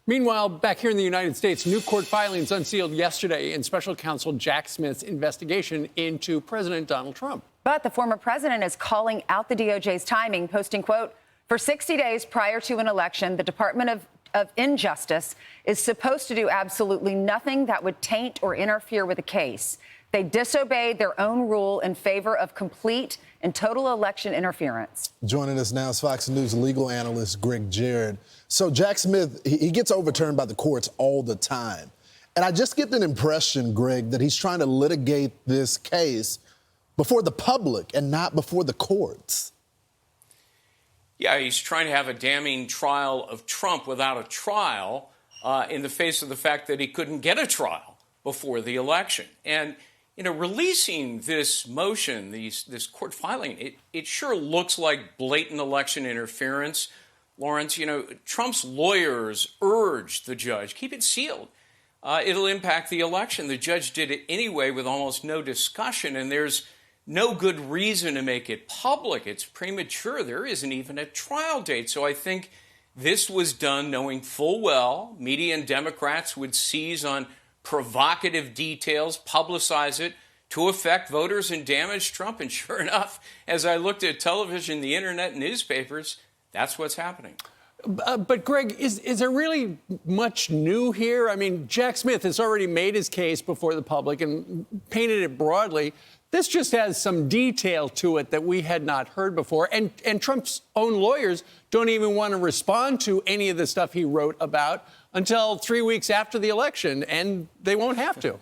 Meanwhile, back here in the United States, new court filings unsealed yesterday in Special Counsel Jack Smith's investigation into President Donald Trump. But the former president is calling out the DOJ's timing, posting, quote, "For 60 days prior to an election, the Department of Injustice is supposed to do absolutely nothing that would taint or interfere with a case. They disobeyed their own rule in favor of complete and total election interference." Joining us now is Fox News legal analyst Gregg Jarrett. So Jack Smith, he gets overturned by the courts all the time. And I just get an impression, Greg, that he's trying to litigate this case before the public and not before the courts. Yeah, he's trying to have a damning trial of Trump without a trial in the face of the fact that he couldn't get a trial before the election. And, you know, releasing this motion, this court filing, it sure looks like blatant election interference. Lawrence, you know, Trump's lawyers urged the judge, keep it sealed. It'll impact the election. The judge did it anyway with almost no discussion, and there's no good reason to make it public. It's premature. There isn't even a trial date. So I think this was done knowing full well media and Democrats would seize on provocative details, publicize it to affect voters and damage Trump. And sure enough, as I looked at television, the internet, newspapers, that's what's happening. But, Greg, is there really much new here? I mean, Jack Smith has already made his case before the public and painted it broadly. This just has some detail to it that we had not heard before. And Trump's own lawyers don't even want to respond to any of the stuff he wrote about until 3 weeks after the election, and they won't have to.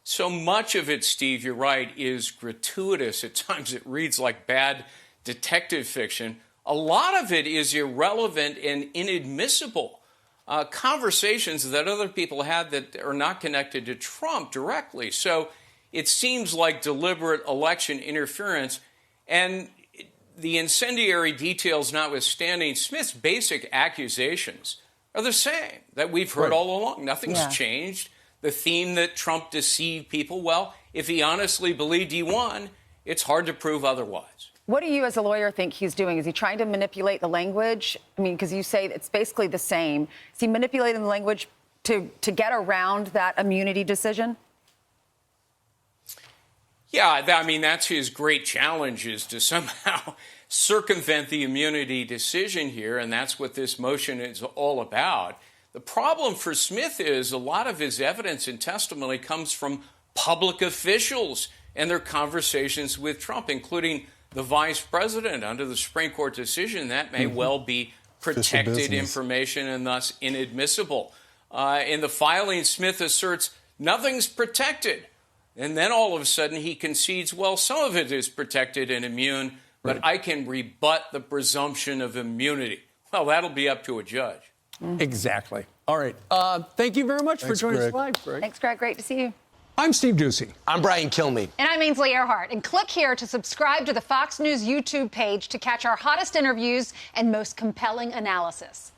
So much of it, Steve, you're right, is gratuitous. At times it reads like bad detective fiction. A lot of it is irrelevant and inadmissible. Conversations that other people had that are not connected to Trump directly. So it seems like deliberate election interference. And the incendiary details notwithstanding, Smith's basic accusations are the same that we've heard all along. Nothing's changed. The theme that Trump deceived people, well, if he honestly believed he won, it's hard to prove otherwise. What do you as a lawyer think he's doing? Is he trying to manipulate the language? I mean, because you say it's basically the same. Is he manipulating the language to get around that immunity decision? Yeah, I mean, that's his great challenge, is to somehow circumvent the immunity decision here, and that's what this motion is all about. The problem for Smith is a lot of his evidence and testimony comes from public officials and their conversations with Trump, including the vice president. Under the Supreme Court decision, that may well be protected information and thus inadmissible. In the filing, Smith asserts nothing's protected. And then all of a sudden he concedes, well, some of it is protected and immune, but I can rebut the presumption of immunity. Well, that'll be up to a judge. Exactly. All right. Thank you very much for joining us live, Greg. Thanks, Greg. Great to see you. I'm Steve Ducey. I'm Brian Kilmeade. And I'm Ainsley Earhart. And click here to subscribe to the Fox News YouTube page to catch our hottest interviews and most compelling analysis.